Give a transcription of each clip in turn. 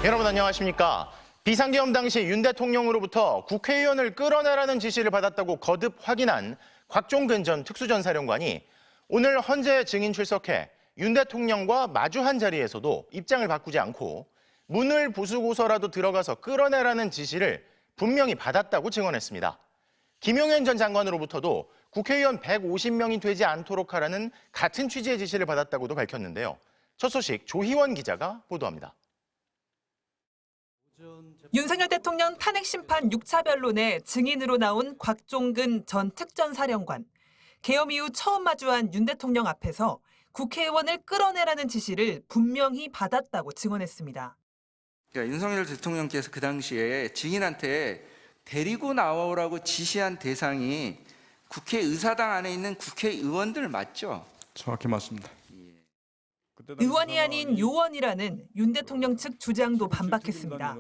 여러분 안녕하십니까? 비상계엄 당시 윤 대통령으로부터 국회의원을 끌어내라는 지시를 받았다고 거듭 확인한 곽종근 전 특수전사령관이 오늘 헌재 증인 출석해 윤 대통령과 마주한 자리에서도 입장을 바꾸지 않고 문을 부수고서라도 들어가서 끌어내라는 지시를 분명히 받았다고 증언했습니다. 김용현 전 장관으로부터도 국회의원 150명이 되지 않도록 하라는 같은 취지의 지시를 받았다고도 밝혔는데요. 첫 소식 조희원 기자가 보도합니다. 윤석열 대통령 탄핵 심판 6차 변론에 증인으로 나온 곽종근 전 특전사령관. 계엄 이후 처음 마주한 윤 대통령 앞에서 국회의원을 끌어내라는 지시를 분명히 받았다고 증언했습니다. 그러니까 윤석열 대통령께서 그 당시에 증인한테 데리고 나오라고 지시한 대상이 국회의사당 안에 있는 국회의원들 맞죠? 정확히 맞습니다. 의원이 아닌 요원이라는 윤 대통령 측 주장도 반박했습니다.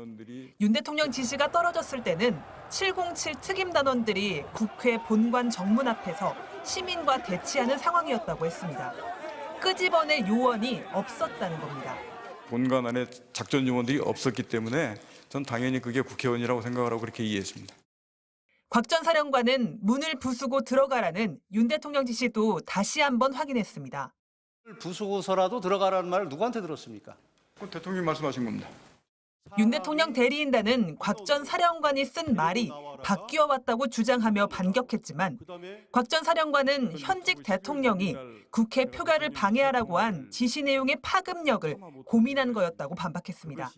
윤 대통령 지시가 떨어졌을 때는 707 특임단원들이 국회 본관 정문 앞에서 시민과 대치하는 상황이었다고 했습니다. 끄집어낼 요원이 없었다는 겁니다. 본관 안에 작전 요원들이 없었기 때문에 전 당연히 그게 국회의원이라고 생각을 하고 그렇게 이해했습니다. 곽 전 사령관은 문을 부수고 들어가라는 윤 대통령 지시도 다시 한번 확인했습니다. 부수고서라도 들어가라는 말을 누구한테 들었습니까? 대통령이 말씀하신 겁니다. 윤 대통령 대리인단은 곽 전 사령관이 쓴 말이 바뀌어 왔다고 주장하며 반격했지만 곽 전 사령관은 현직 대통령이 국회 표결을 방해하라고 한 지시 내용의 파급력을 고민한 거였다고 반박했습니다.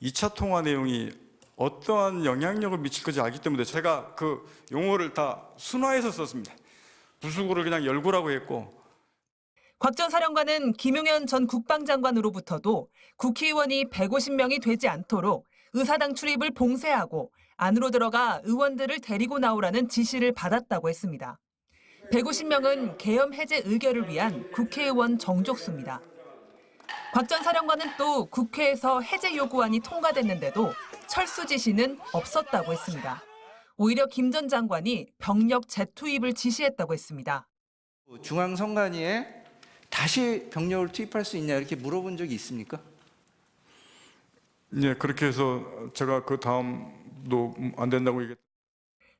2차 통화 내용이 어떠한 영향력을 미칠 건지 알기 때문에 제가 그 용어를 다 순화해서 썼습니다. 부수고를 그냥 열고라고 했고. 곽 전 사령관은 김용현 전 국방장관으로부터도 국회의원이 150명이 되지 않도록 의사당 출입을 봉쇄하고 안으로 들어가 의원들을 데리고 나오라는 지시를 받았다고 했습니다. 150명은 계엄 해제 의결을 위한 국회의원 정족수입니다. 곽 전 사령관은 또 국회에서 해제 요구안이 통과됐는데도 철수 지시는 없었다고 했습니다. 오히려 김 전 장관이 병력 재투입을 지시했다고 했습니다. 중앙선관위에 다시 병력을 투입할 수 있냐 이렇게 물어본 적이 있습니까? 예, 그렇게 해서 제가 그 다음도 안 된다고 얘기했.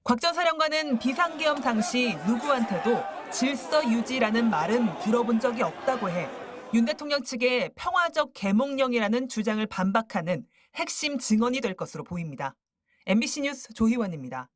곽 전 사령관은 비상계엄 당시 누구한테도 질서 유지라는 말은 들어본 적이 없다고 해 윤 대통령 측의 평화적 계몽령이라는 주장을 반박하는 핵심 증언이 될 것으로 보입니다. MBC 뉴스 조희원입니다.